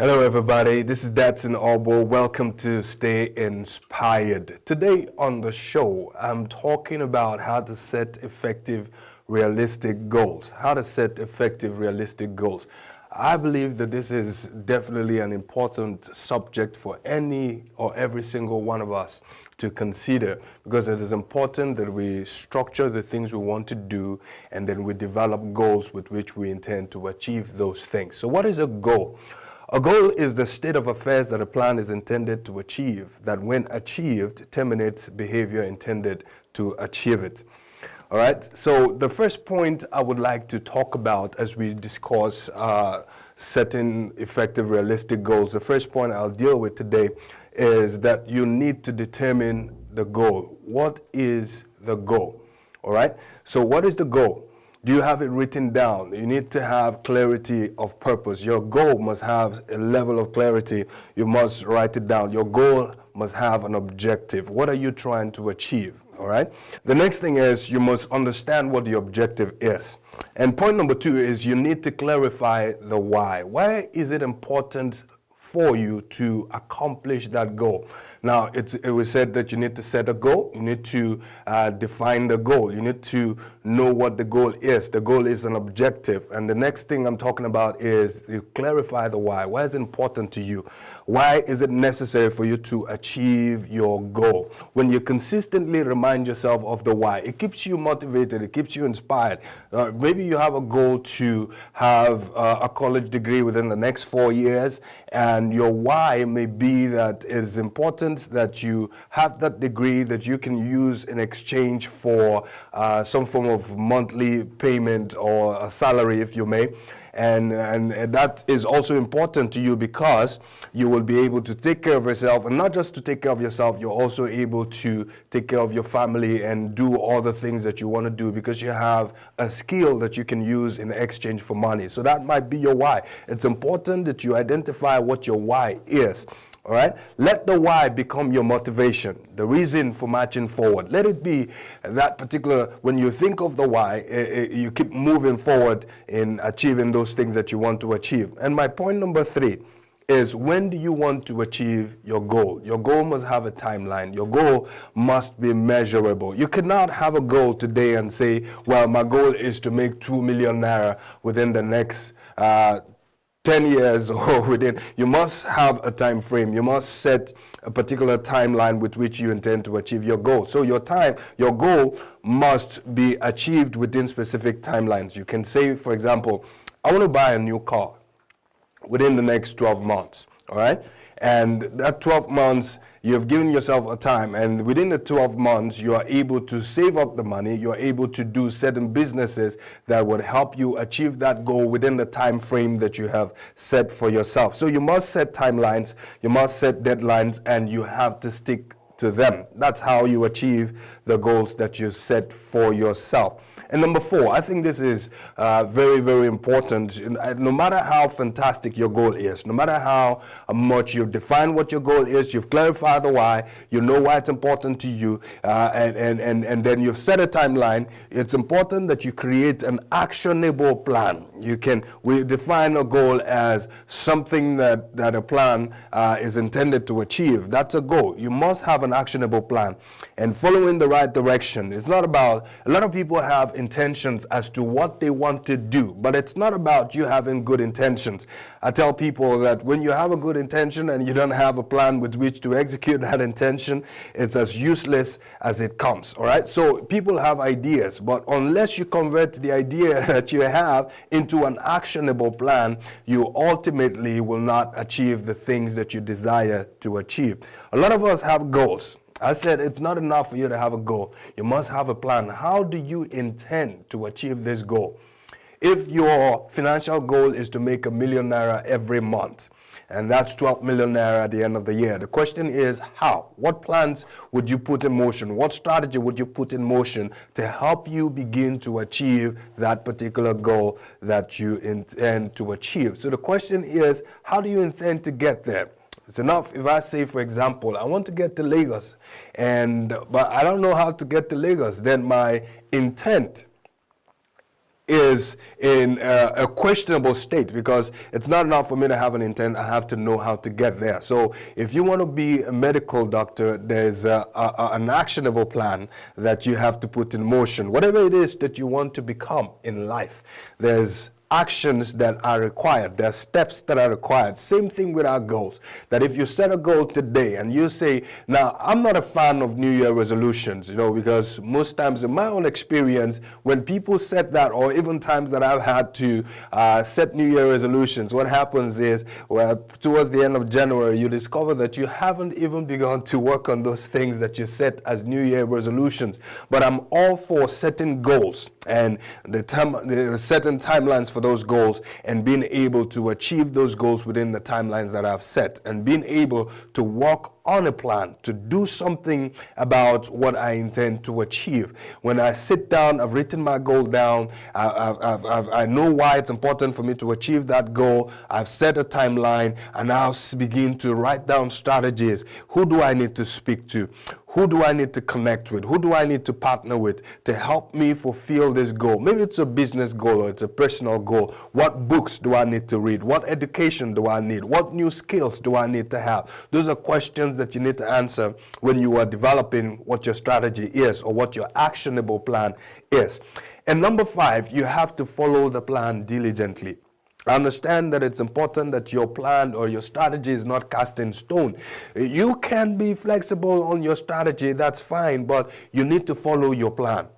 Hello everybody, this is Dadson Ogbor. Welcome to Stay Inspired. Today on the show, I'm talking about how to set effective, realistic goals. How to set effective, realistic goals. I believe that this is definitely an important subject for any or every single one of us to consider, because it is important that we structure the things we want to do and then we develop goals with which we intend to achieve those things. So what is a goal? A goal is the state of affairs that a plan is intended to achieve, that when achieved, terminates behavior intended to achieve it. All right, so the first point I would like to talk about as we discuss setting effective, realistic goals, the first point I'll deal with today is that you need to determine the goal. What is the goal? All right, so what is the goal? Do you have it written down? You need to have clarity of purpose. Your goal must have a level of clarity. You must write it down. Your goal must have an objective. What are you trying to achieve? All right. The next thing is you must understand what the objective is. And point number 2 is you need to clarify the why. Why is it important for you to accomplish that goal? Now, it was said that you need to set a goal. You need to define the goal. You need to know what the goal is. The goal is an objective. And the next thing I'm talking about is you clarify the why. Why is it important to you? Why is it necessary for you to achieve your goal? When you consistently remind yourself of the why, it keeps you motivated. It keeps you inspired. Maybe you have a goal to have a college degree within the next 4 years, and your why may be that it is important that you have that degree that you can use in exchange for some form of monthly payment or a salary, if you may. And that is also important to you because you will be able to take care of yourself, and not just to take care of yourself, you're also able to take care of your family and do all the things that you want to do because you have a skill that you can use in exchange for money. So that might be your why. It's important that you identify what your why is. All right, let the why become your motivation, the reason for marching forward. Let it be that particular, when you think of the why, you keep moving forward in achieving those things that you want to achieve. And my point number 3 is, when do you want to achieve your goal? Your goal must have a timeline. Your goal must be measurable. You cannot have a goal today and say, well, my goal is to make 2 million naira within the next 10 years or within. You must have a time frame. You must set a particular timeline with which you intend to achieve your goal. So your goal must be achieved within specific timelines. You can say, for example, I want to buy a new car within the next 12 months. All right. And that 12 months, you've given yourself a time, and within the 12 months, you are able to save up the money. You're able to do certain businesses that would help you achieve that goal within the time frame that you have set for yourself. So you must set timelines, you must set deadlines, and you have to stick to them. That's how you achieve the goals that you set for yourself. And number 4, I think this is very, very important. No matter how fantastic your goal is, no matter how much you've defined what your goal is, you've clarified the why, you know why it's important to you, and then you've set a timeline, it's important that you create an actionable plan. We define a goal as something that a plan is intended to achieve. That's a goal. You must have an actionable plan and following the right direction. It's not about, a lot of people have intentions as to what they want to do, but it's not about you having good intentions. I tell people that when you have a good intention and you don't have a plan with which to execute that intention, it's as useless as it comes. All right, so people have ideas, but unless you convert the idea that you have into an actionable plan, you ultimately will not achieve the things that you desire to achieve. A lot of us have goals. I said it's not enough for you to have a goal. You must have a plan. How do you intend to achieve this goal? If your financial goal is to make ₦1 million every month, and that's 12 million naira at the end of the year, the question is how? What plans would you put in motion? What strategy would you put in motion to help you begin to achieve that particular goal that you intend to achieve? So the question is, how do you intend to get there? It's enough if I say, for example, I want to get to Lagos, but I don't know how to get to Lagos. Then my intent is in a questionable state, because it's not enough for me to have an intent. I have to know how to get there. So if you want to be a medical doctor, there's an actionable plan that you have to put in motion. Whatever it is that you want to become in life, there's actions that are required. There are steps that are required. Same thing with our goals. That if you set a goal today and you say, now I'm not a fan of New Year resolutions, because most times in my own experience, when people set that, or even times that I've had to set New Year resolutions, what happens is, well, towards the end of January, you discover that you haven't even begun to work on those things that you set as New Year resolutions. But I'm all for setting goals and the certain timelines for those goals, and being able to achieve those goals within the timelines that I've set, and being able to work on a plan to do something about what I intend to achieve. When I sit down, I've written my goal down, I know why it's important for me to achieve that goal, I've set a timeline, and now begin to write down strategies. Who do I need to speak to? Who do I need to connect with? Who do I need to partner with to help me fulfill this goal? Maybe it's a business goal or it's a personal goal. What books do I need to read? What education do I need? What new skills do I need to have? Those are questions that you need to answer when you are developing what your strategy is or what your actionable plan is. And number 5, you have to follow the plan diligently. I understand that it's important that your plan or your strategy is not cast in stone. You can be flexible on your strategy, that's fine, but you need to follow your plan.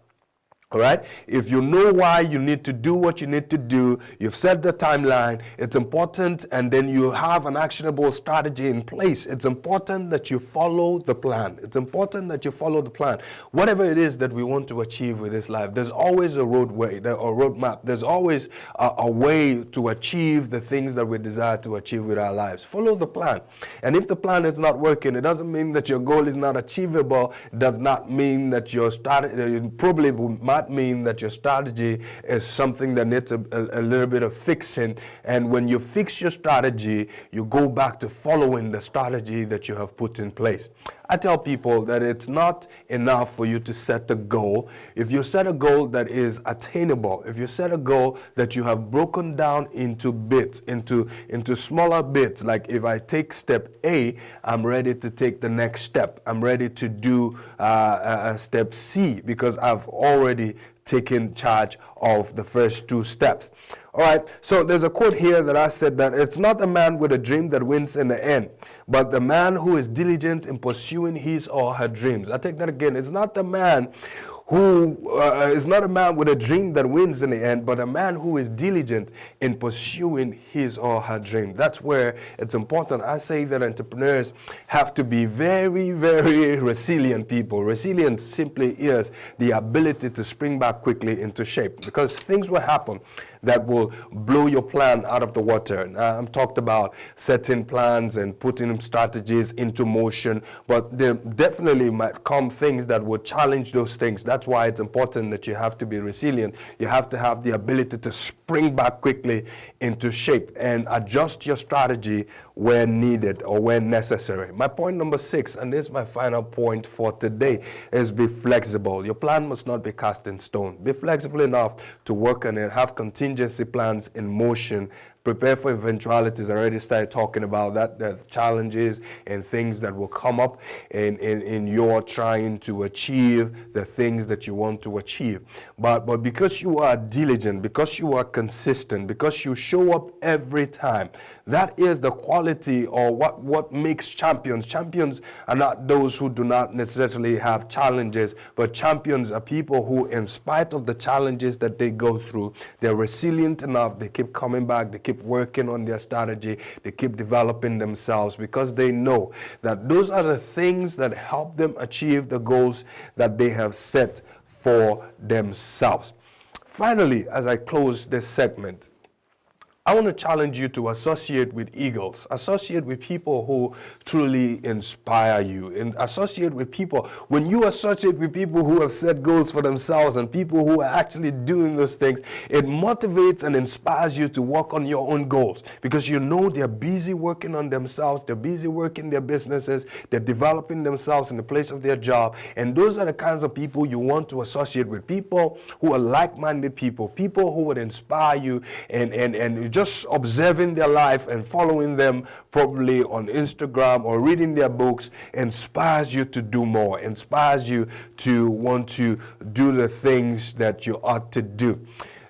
All right? If you know why you need to do what you need to do, you've set the timeline, it's important, and then you have an actionable strategy in place. It's important that you follow the plan. It's important that you follow the plan. Whatever it is that we want to achieve with this life, there's always a roadway or roadmap. There's always a way to achieve the things that we desire to achieve with our lives. Follow the plan. And if the plan is not working, it doesn't mean that your goal is not achievable. It does not mean that your strategy probably might mean that your strategy is something that needs a little bit of fixing. And when you fix your strategy, you go back to following the strategy that you have put in place. I tell people that it's not enough for you to set a goal. If you set a goal that is attainable, if you set a goal that you have broken down into bits, into smaller bits, like if I take step A, I'm ready to take the next step. I'm ready to do step C because I've already taken charge of the first 2 steps. All right, so there's a quote here that I said that it's not the man with a dream that wins in the end, but the man who is diligent in pursuing his or her dreams. I take that again. It's not the man who is not a man with a dream that wins in the end, but a man who is diligent in pursuing his or her dream. That's where it's important. I say that entrepreneurs have to be very, very resilient people. Resilience simply is the ability to spring back quickly into shape, because things will happen that will blow your plan out of the water. I'm talked about setting plans and putting strategies into motion, but there definitely might come things that will challenge those things. That's why it's important that you have to be resilient. You have to have the ability to spring back quickly into shape and adjust your strategy where needed or where necessary. My point number 6, and this is my final point for today, is be flexible. Your plan must not be cast in stone. Be flexible enough to work on it, have contingency plans in motion, prepare for eventualities. I already started talking about that, the challenges and things that will come up in your trying to achieve the things that you want to achieve. But because you are diligent, because you are consistent, because you show up every time, that is the quality or what makes champions. Champions are not those who do not necessarily have challenges, but champions are people who, in spite of the challenges that they go through, they're resilient enough, they keep coming back, they keep working on their strategy, they keep developing themselves, because they know that those are the things that help them achieve the goals that they have set for themselves. Finally, as I close this segment, I want to challenge you to associate with eagles, associate with people who truly inspire you, and associate with people. When you associate with people who have set goals for themselves and people who are actually doing those things, it motivates and inspires you to work on your own goals, because you know they're busy working on themselves, they're busy working their businesses, they're developing themselves in the place of their job. And those are the kinds of people you want to associate with, people who are like-minded people, people who would inspire you, and just observing their life and following them probably on Instagram or reading their books inspires you to do more, inspires you to want to do the things that you ought to do.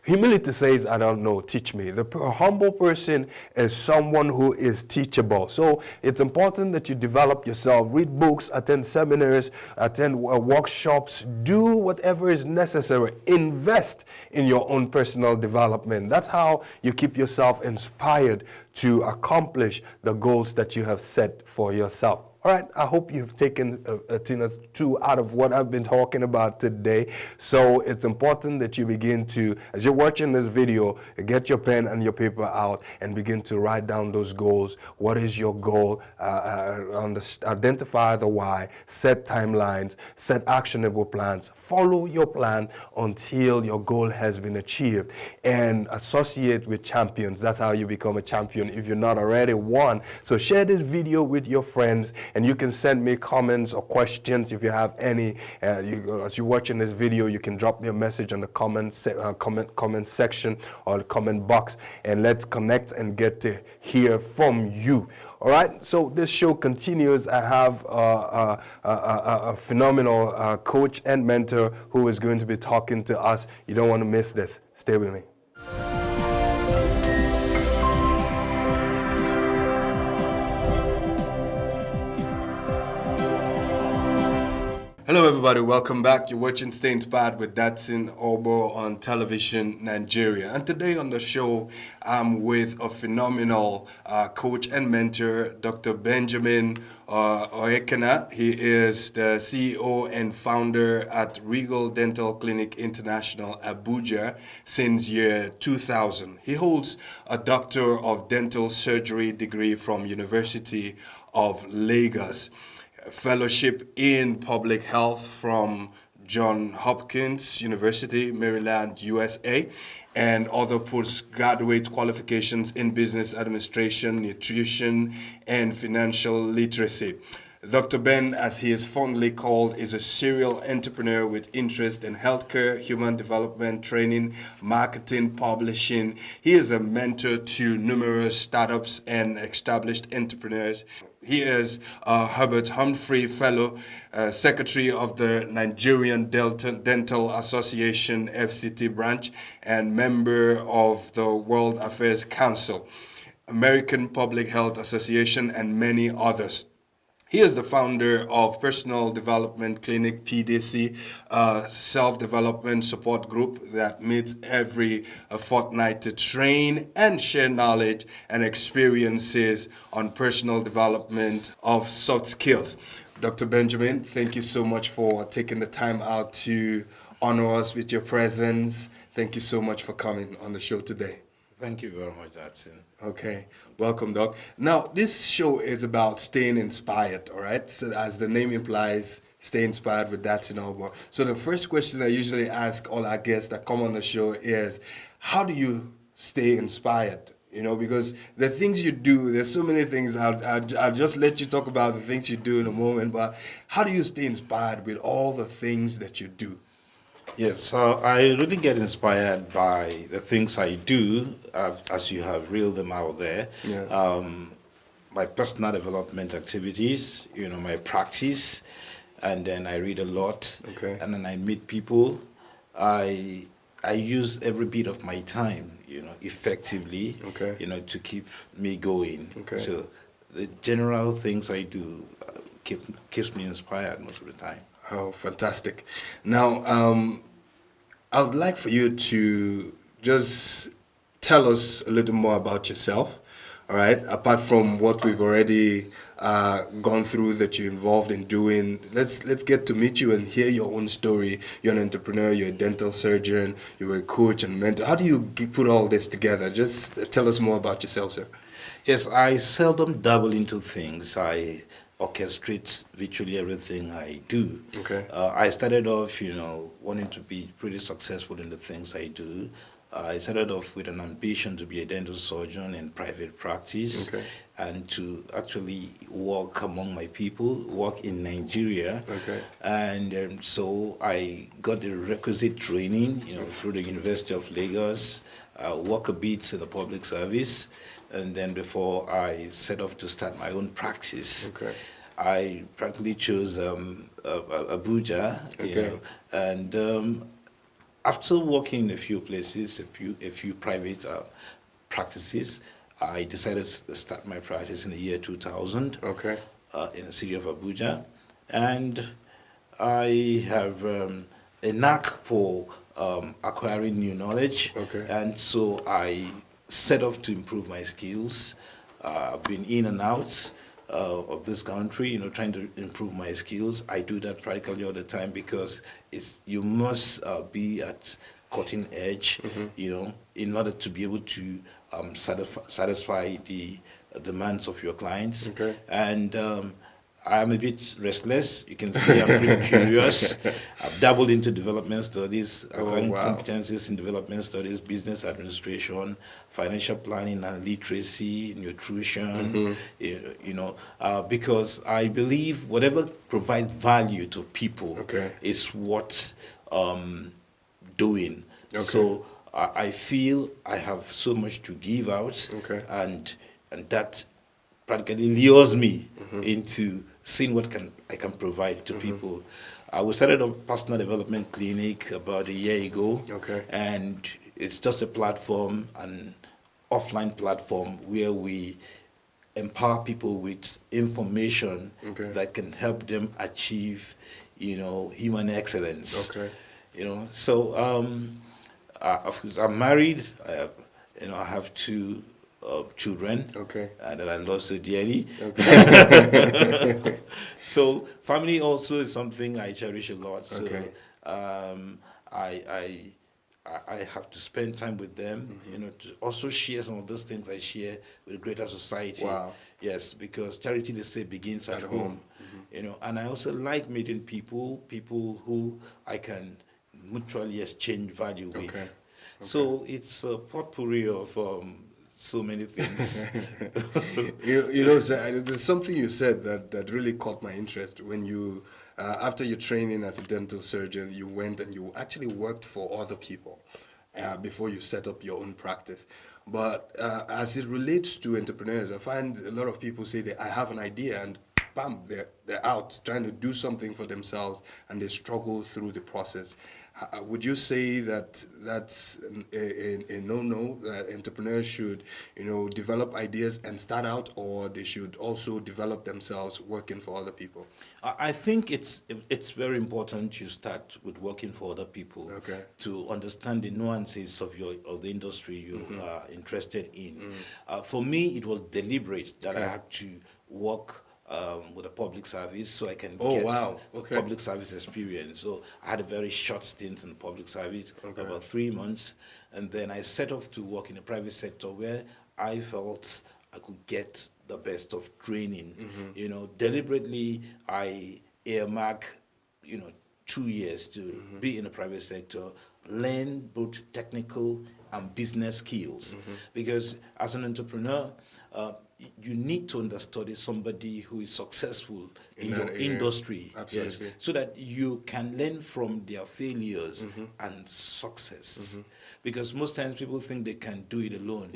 Humility says, I don't know, teach me. The humble person is someone who is teachable. So it's important that you develop yourself, read books, attend seminars, attend workshops, do whatever is necessary. Invest in your own personal development. That's how you keep yourself inspired to accomplish the goals that you have set for yourself. All right, I hope you've taken a thing or two out of what I've been talking about today. So it's important that you begin to, as you're watching this video, get your pen and your paper out and begin to write down those goals. What is your goal? Identify the why, set timelines, set actionable plans, follow your plan until your goal has been achieved, and associate with champions. That's how you become a champion if you're not already one. So share this video with your friends, and you can send me comments or questions if you have any. As you're watching this video, you can drop me a message on the comment section or the comment box, and let's connect and get to hear from you. All right, so this show continues. I have a phenomenal coach and mentor who is going to be talking to us. You don't want to miss this. Stay with me. Hello everybody, welcome back. You're watching Stay Inspired with Dadson Ogbor on television Nigeria. And today on the show, I'm with a phenomenal coach and mentor, Dr. Benjamin Oekena. He is the CEO and founder at Regal Dental Clinic International, Abuja, since year 2000. He holds a Doctor of Dental Surgery degree from University of Lagos, fellowship in public health from Johns Hopkins University, Maryland, USA, and other postgraduate qualifications in business administration, nutrition, and financial literacy. Dr. Ben, as he is fondly called, is a serial entrepreneur with interest in healthcare, human development, training, marketing, publishing. He is a mentor to numerous startups and established entrepreneurs. He is a Herbert Humphrey Fellow, Secretary of the Nigerian Dental Association FCT branch, and member of the World Affairs Council, American Public Health Association, and many others. He is the founder of Personal Development Clinic, PDC, a self-development support group that meets every fortnight to train and share knowledge and experiences on personal development of soft skills. Dr. Benjamin, thank you so much for taking the time out to honor us with your presence. Thank you so much for coming on the show today. Thank you very much, Dadson. Okay, welcome, Doc. Now, this show is about staying inspired, all right? So as the name implies, stay inspired with Dadson Ogbor. So the first question I usually ask all our guests that come on the show is, how do you stay inspired? You know, because the things you do, there's so many things. I'll just let you talk about the things you do in a moment, but how do you stay inspired with all the things that you do? Yes, so I really get inspired by the things I do, as you have reeled them out there. Yeah. My personal development activities, my practice, and then I read a lot. Okay. And then I meet people. I use every bit of my time, effectively, okay, to keep me going. Okay. So the general things I do keeps me inspired most of the time. Oh, fantastic. Now, I would like for you to just tell us a little more about yourself, All right. Apart from what we've already gone through that you're involved in doing, let's get to meet you and hear your own story. You're an entrepreneur. You're a dental surgeon. You're a coach and mentor. How do you put all this together? Just tell us more about yourself, sir. Yes, I seldom dabble into things. I orchestrate virtually everything I do. Okay. I started off, wanting to be pretty successful in the things I do. I started off with an ambition to be a dental surgeon in private practice, Okay. and to actually work among my people, work in Nigeria. Okay. And so I got the requisite training, through the University of Lagos, work a bit in the public service, and then before I set off to start my own practice. Okay. I practically chose Abuja, Okay. and after working in a few places, a few private practices, I decided to start my practice in the year 2000. Okay. In the city of Abuja, and I have a knack for acquiring new knowledge. Okay. And so I set off to improve my skills. I've been in and out of this country, trying to improve my skills. I do that practically all the time because you must be at cutting edge, in order to be able to satisfy the demands of your clients. Okay. And I'm a bit restless. You can see I'm pretty curious. I've dabbled into development studies, acquiring competencies in development studies, business administration, financial planning and literacy, nutrition, because I believe whatever provides value to people is what doing. Okay. So I feel I have so much to give out, and that practically lures me into seeing what I can provide to people. We started a personal development clinic about a year ago, and it's just a platform, an offline platform where we empower people with information that can help them achieve, human excellence. So of course, I'm married. I have two children that I lost so dearly. So family also is something I cherish a lot. So I have to spend time with them, to also share some of those things I share with the greater society. Wow. Yes, because charity, they say, begins at home. And I also like meeting people who I can mutually exchange value with. So it's a potpourri of so many things. Sir, there's something you said that really caught my interest when you, after your training as a dental surgeon, you went and you actually worked for other people before you set up your own practice. But as it relates to entrepreneurs, I find a lot of people say that I have an idea and bam, they're out trying to do something for themselves and they struggle through the process. Would you say that that's a no-no, that entrepreneurs should, develop ideas and start out, or they should also develop themselves working for other people? I think it's very important you start with working for other people to understand the nuances of the industry you are interested in. For me, it was deliberate that I had to work with a public service so I can get public service experience. So I had a very short stint in the public service, about 3 months, and then I set off to work in the private sector where I felt I could get the best of training. Deliberately I earmark, 2 years to be in the private sector, learn both technical and business skills, because as an entrepreneur, you need to understudy somebody who is successful in your industry, so that you can learn from their failures and success. Because most times people think they can do it alone.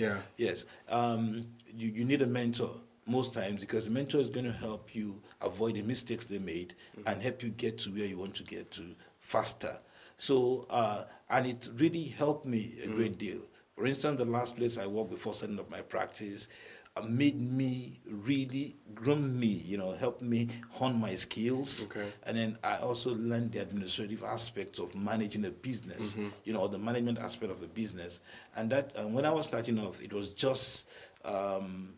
You need a mentor most times, because the mentor is going to help you avoid the mistakes they made and help you get to where you want to get to faster. So, and it really helped me a great deal. For instance, the last place I worked before setting up my practice made me really groom me, helped me hone my skills. And then I also learned the administrative aspects of managing a business, the management aspect of a business. And that when I was starting off, it was just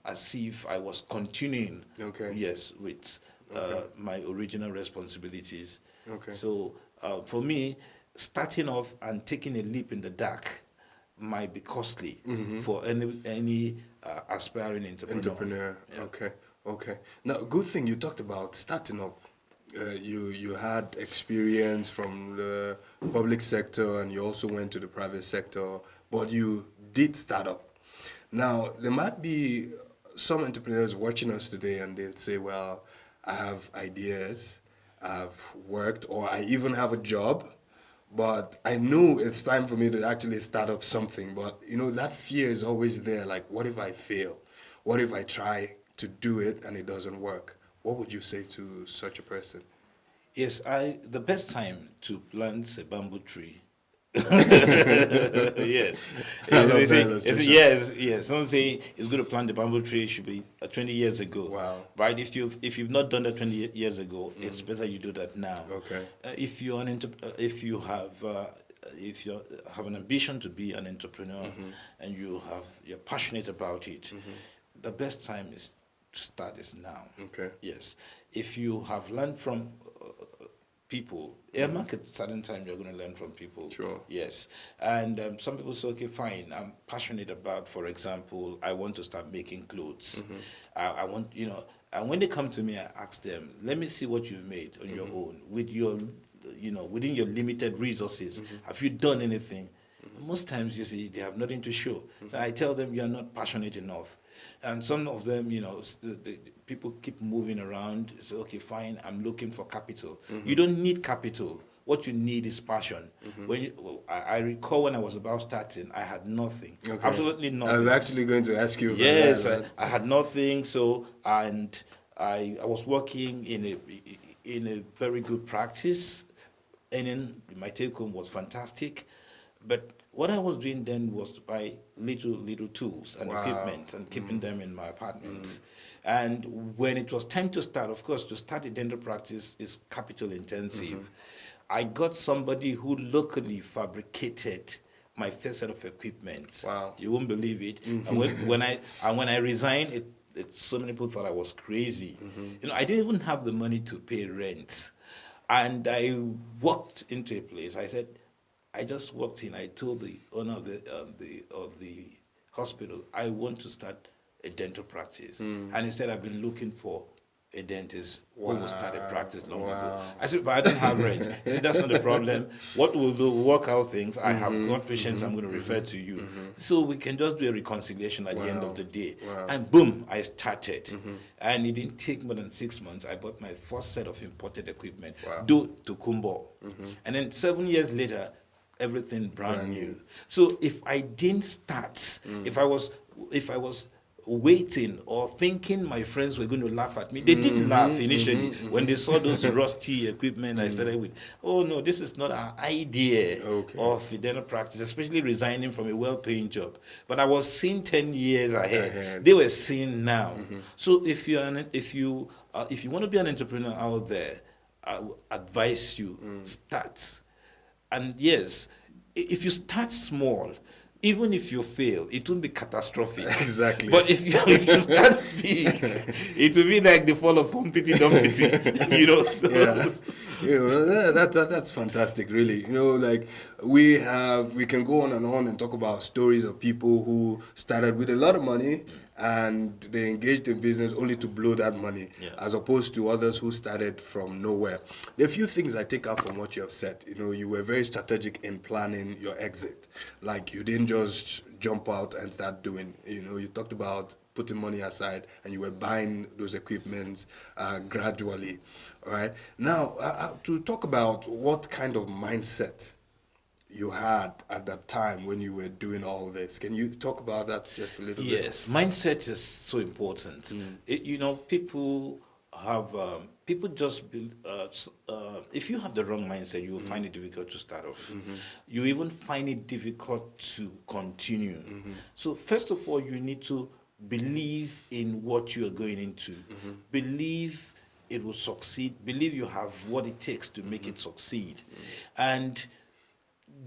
as if I was continuing, Okay. yes, with my original responsibilities. Okay. So for me, starting off and taking a leap in the dark might be costly for any aspiring entrepreneur. Yeah. Okay. Okay. Now, good thing you talked about starting up. You had experience from the public sector and you also went to the private sector, but you did start up. Now, there might be some entrepreneurs watching us today and they'll say, well, I have ideas, I've worked, or I even have a job, but I know it's time for me to actually start up something. But, that fear is always there. Like, what if I fail? What if I try to do it and it doesn't work? What would you say to such a person? Yes, the best time to plant a bamboo tree. Yes. I love that illustration. Yes. Some say it's good to plant the bamboo tree should be 20 years ago. Wow. Right? If you've not done that 20 years ago, it's better you do that now. Okay. If you have an ambition to be an entrepreneur and you're passionate about it, the best time is to start is now. Okay. Yes. If you have learned from people, earmark at a certain time you're going to learn from people. Sure. Yes. And some people say, okay, fine, I'm passionate about, for example, I want to start making clothes. I want, and when they come to me, I ask them, let me see what you've made on your own with your, within your limited resources. Have you done anything? Most times, you see, they have nothing to show. So I tell them, you're not passionate enough. And some of them, the people keep moving around. Say, okay, fine, I'm looking for capital. You don't need capital. What you need is passion. I recall when I was about starting, I had nothing, absolutely nothing. I was actually going to ask you about yes, that. I had nothing. So, and I was working in a very good practice, and then my take home was fantastic. But what I was doing then was to buy little tools and equipment and keeping them in my apartment. And when it was time to start, of course, to start a dental practice is capital intensive. I got somebody who locally fabricated my first set of equipment. Wow. You won't believe it. And when I resigned, so many people thought I was crazy. I didn't even have the money to pay rent. And I walked into a place. I just walked in. I told the owner of the hospital, I want to start a dental practice. And he said, I've been looking for a dentist who will start a practice long ago. I said, but I don't have rent. He said, that's not the problem. What we'll do, work out things. I have got patients I'm going to refer to you. So we can just do a reconciliation at the end of the day. And boom, I started. And it didn't take more than 6 months. I bought my first set of imported equipment, to Kumbo. And then 7 years later, everything brand new. So if I didn't start, if I was waiting or thinking my friends were going to laugh at me, they did laugh initially when they saw those rusty equipment I started with. Oh no, this is not an idea of dental practice, especially resigning from a well-paying job. But I was seeing 10 years ahead. They were seeing now. So if you want to be an entrepreneur out there, I would advise you start. And yes, if you start small, even if you fail, it won't be catastrophic. Exactly. But if you start big, it will be like the fall of Humpty Dumpty, So. Yeah. That's fantastic, really. Like we can go on and talk about stories of people who started with a lot of money and they engaged in business only to blow that money, as opposed to others who started from nowhere. There are a few things I take out from what you have said. You were very strategic in planning your exit. Like you didn't just jump out and start doing. You talked about putting money aside and you were buying those equipments gradually. All right. Now, to talk about what kind of mindset you had at that time when you were doing all this. Can you talk about that just a little bit? Yes, mindset is so important. People just if you have the wrong mindset, you will find it difficult to start off. You even find it difficult to continue. So first of all, you need to believe in what you are going into. Believe it will succeed. Believe you have what it takes to make it succeed. And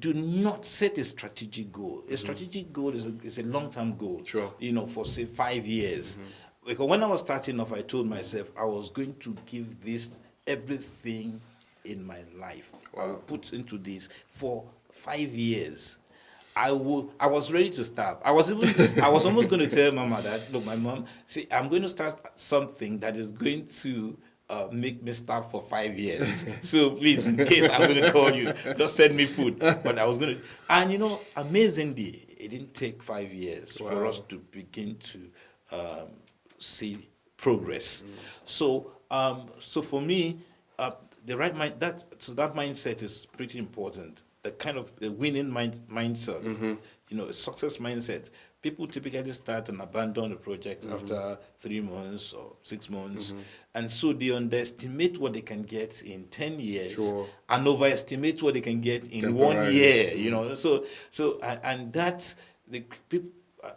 do not set a strategic goal. A strategic goal is a long-term goal, Sure. for say 5 years. Because when I was starting off, I told myself I was going to give this everything in my life. I will put into this for 5 years. I was ready to start. I was almost going to tell Mama that, look, my mom, see, I'm going to start something that is going to make me start for 5 years. So please, in case I'm going to call you, just send me food. But I was going to, and amazingly, it didn't take 5 years for us to begin to see progress. So for me, the right mind, that mindset is pretty important. A winning mindset, a success mindset. People typically start and abandon a project after 3 months or 6 months, and so they underestimate what they can get in 10 years and overestimate what they can get in 1 year. And that's the people.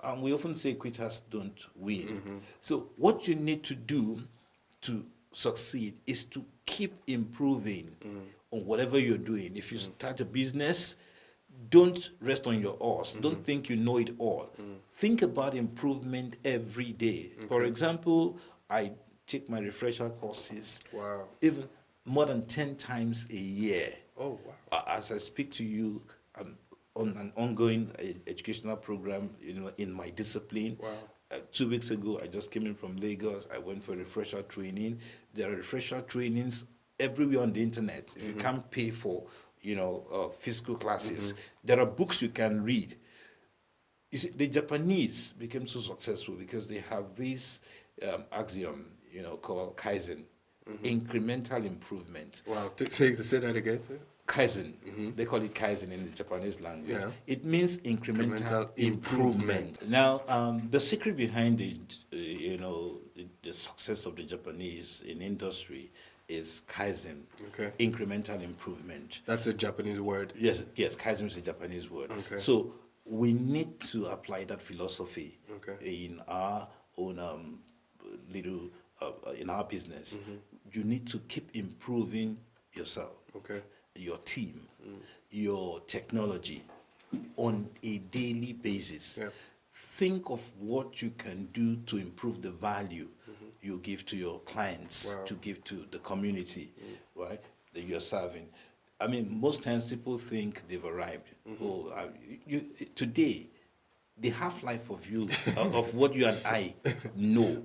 And we often say quitters don't win. So what you need to do to succeed is to keep improving on whatever you're doing. If you start a business, don't rest on your horse. Don't think you know it all. Think about improvement every day. For example, I take my refresher courses even more than 10 times a year. Oh, wow. As I speak to you, I'm on an ongoing educational program, in my discipline. Wow. 2 weeks ago, I just came in from Lagos. I went for refresher training. There are refresher trainings everywhere on the internet. If you can't pay for, physical classes, there are books you can read. You see, the Japanese became so successful because they have this axiom, called Kaizen, incremental improvement. Wow. Say that again, sir. Kaizen. They call it Kaizen in the Japanese language. Yeah. It means incremental improvement. Now, the secret behind the success of the Japanese in industry is Kaizen, incremental improvement. That's a Japanese word. Yes, Kaizen is a Japanese word. Okay. So we need to apply that philosophy in our own in our business. You need to keep improving yourself. Your team, your technology on a daily basis. Yeah. Think of what you can do to improve the value you give to your clients, to give to the community, right, that you're serving. I mean, most times people think they've arrived. Today, the half-life of you, of what you and I know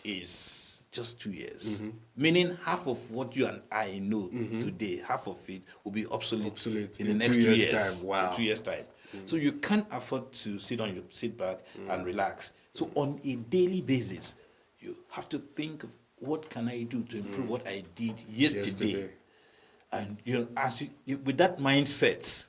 is just 2 years. Meaning half of what you and I know today, half of it will be obsolete in the next 2 years. Time. Wow. In 2 years' time. So you can't afford to sit back and relax. So on a daily basis, you have to think of what can I do to improve what I did yesterday. And as you with that mindset,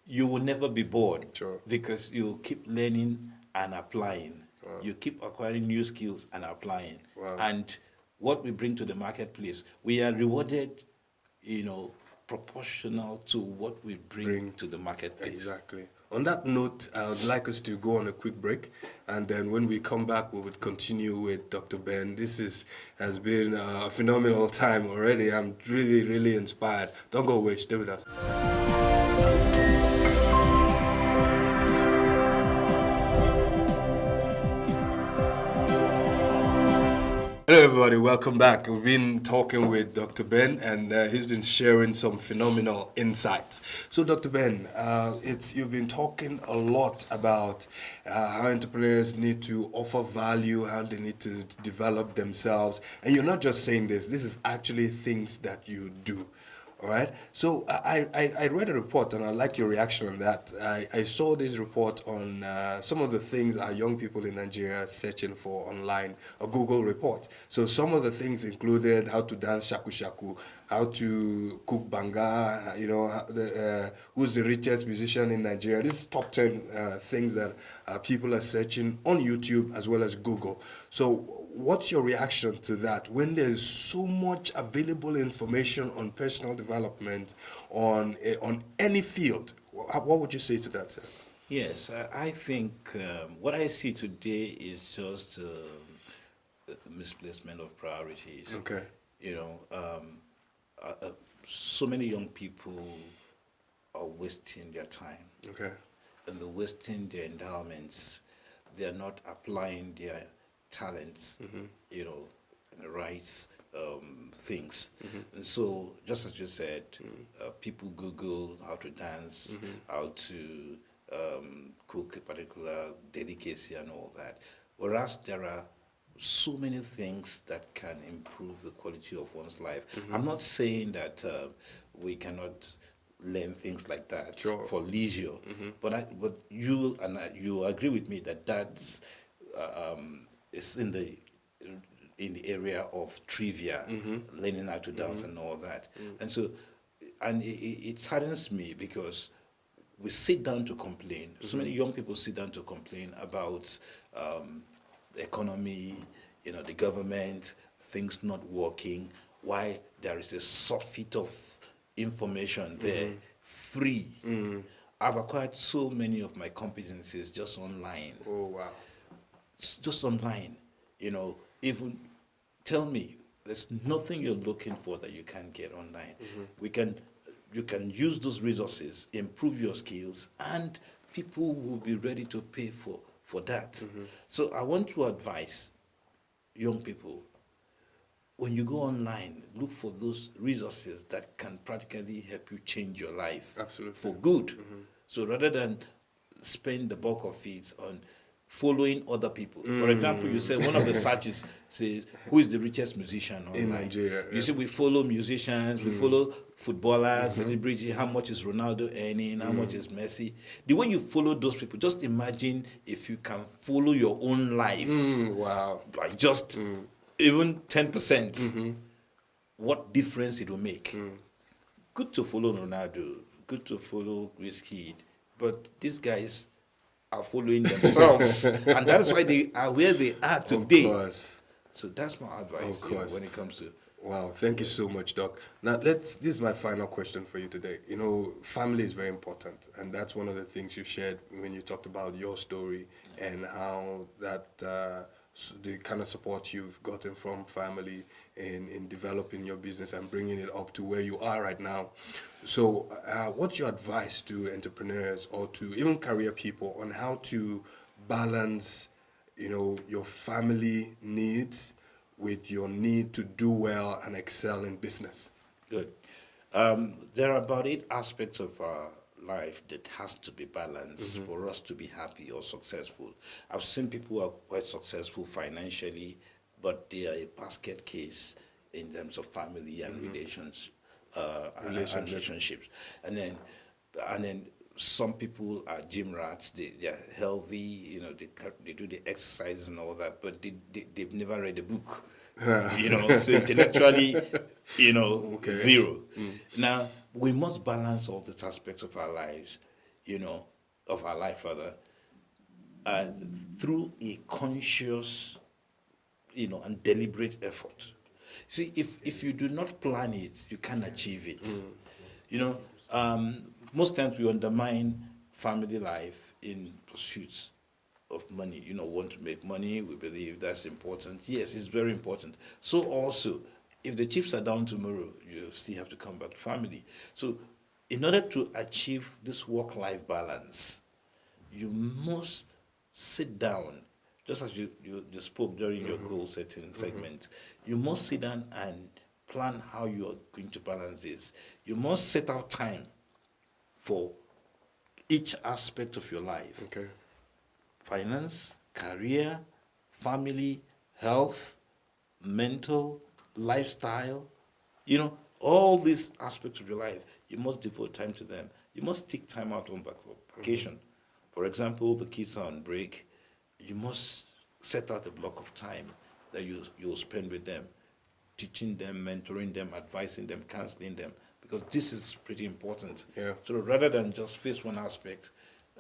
you will never be bored. Because you keep learning and applying. You keep acquiring new skills and applying. And what we bring to the marketplace, we are rewarded, proportional to what we bring to the marketplace. Exactly. On that note, I would like us to go on a quick break, and then when we come back, we would continue with Dr. Ben. This has been a phenomenal time already. I'm really, really inspired. Don't go away. Stay with us. Hello everybody, welcome back. We've been talking with Dr. Ben, and he's been sharing some phenomenal insights. So Dr. Ben, you've been talking a lot about how entrepreneurs need to offer value, how they need to develop themselves. And you're not just saying this is actually things that you do. All right. So I read a report, and I like your reaction on that. I saw this report on some of the things our young people in Nigeria are searching for online, a Google report. So some of the things included how to dance shaku shaku, how to cook banga, who's the richest musician in Nigeria. This is top 10 things that people are searching on YouTube as well as Google. So what's your reaction to that when there's so much available information on personal development on any field? What would you say to that, sir? Yes, I think what I see today is just misplacement of priorities. Okay. So many young people are wasting their time. Okay. And they're wasting their endowments. They are not applying their talents, you know, in the right things. And so, just as you said, people Google how to dance, how to cook a particular delicacy and all that. Whereas there are so many things that can improve the quality of one's life. I'm not saying that we cannot learn things like that for leisure, but you and you agree with me that that's is in the area of trivia, learning how to dance and all that. And so, and it saddens me because we sit down to complain. So many young people sit down to complain about the economy, you know, the government, things not working, why there is a surfeit of information there, free. I've acquired so many of my competencies just online. Oh, wow. Just online, you know, even tell me, there's nothing you're looking for that you can't get online. You can use those resources, improve your skills, and people will be ready to pay for that. So I want to advise young people, when you go online, look for those resources that can practically help you change your life for good. So rather than spend the bulk of it on following other people. For example, you said one of the searches says, who is the richest musician online? In Nigeria. You see, we follow musicians, we follow footballers, celebrity, how much is Ronaldo earning, how much is Messi. The way you follow those people, just imagine if you can follow your own life. Wow. By just even 10%, what difference it will make. Good to follow Ronaldo, good to follow Wizkid, but these guys are following themselves, and that's why they are where they are today. Of course. So that's my advice, you know, when it comes to. Wow, thank you so much, Doc. Now, this is my final question for you today. You know, family is very important, and that's one of the things you shared when you talked about your story and how that the kind of support you've gotten from family in developing your business and bringing it up to where you are right now. So what's your advice to entrepreneurs or to even career people on how to balance, you know, your family needs with your need to do well and excel in business? Good. There are about 8 aspects of our life that has to be balanced for us to be happy or successful. I've seen people who are quite successful financially, but they are a basket case in terms of family and relationships. And then some people are gym rats. They are healthy, you know, they do the exercises and all that, but they've never read a book. You know, so intellectually, you know, zero. Now, we must balance all these aspects of our lives, you know, of our life rather, through a conscious, you know, and deliberate effort. See, if you do not plan it, you can't achieve it. You know, most times we undermine family life in pursuits of money. You know, want to make money, we believe that's important. Yes, it's very important. So also, if the chips are down tomorrow, you still have to come back to family. So in order to achieve this work-life balance, you must sit down, just as you spoke during your goal-setting segment, you must sit down and plan how you are going to balance this. You must set out time for each aspect of your life. Okay. Finance, career, family, health, mental, lifestyle, you know, all these aspects of your life, you must devote time to them. You must take time out on vacation. For example, the kids are on break, you must set out a block of time that you'll spend with them, teaching them, mentoring them, advising them, counseling them, because this is pretty important. Yeah. So rather than just face one aspect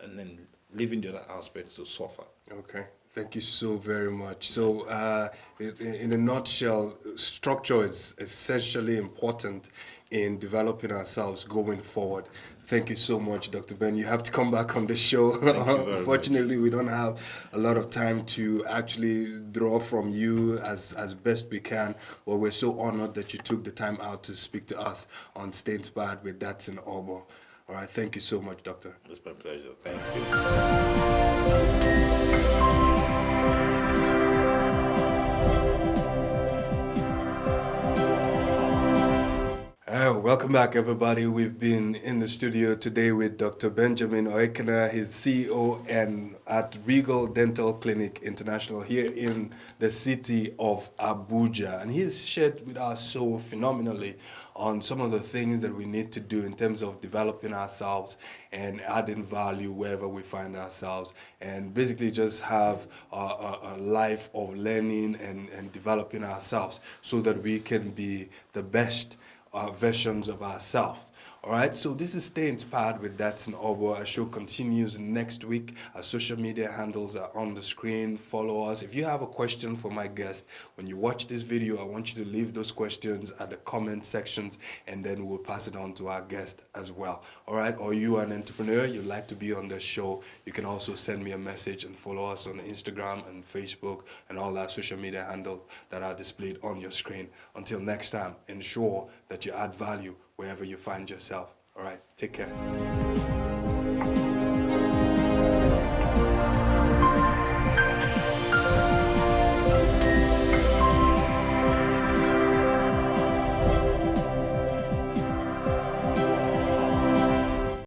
and then leaving the other aspects to suffer. Okay. Thank you so very much. So, in a nutshell, structure is essentially important in developing ourselves going forward. Thank you so much, Dr. Ben. You have to come back on the show. Unfortunately, we don't have a lot of time to actually draw from you as best we can. But we're so honored that you took the time out to speak to us on Stay Inspired with Dadson Ogbor. All right, thank you so much, Doctor. It's my pleasure. Thank you. Welcome back, everybody. We've been in the studio today with Dr. Benjamin Oekena, his CEO and at Regal Dental Clinic International here in the city of Abuja. And he's shared with us so phenomenally on some of the things that we need to do in terms of developing ourselves and adding value wherever we find ourselves, and basically just have a life of learning and developing ourselves so that we can be the best versions of ourselves. All right, so this is Stay Inspired with Dadson Ogbor. Our show continues next week. Our social media handles are on the screen. Follow us. If you have a question for my guest, when you watch this video, I want you to leave those questions at the comment sections, and then we'll pass it on to our guest as well. All right, or you are an entrepreneur, you'd like to be on the show, you can also send me a message and follow us on Instagram and Facebook and all our social media handles that are displayed on your screen. Until next time, ensure that you add value wherever you find yourself. All right, take care.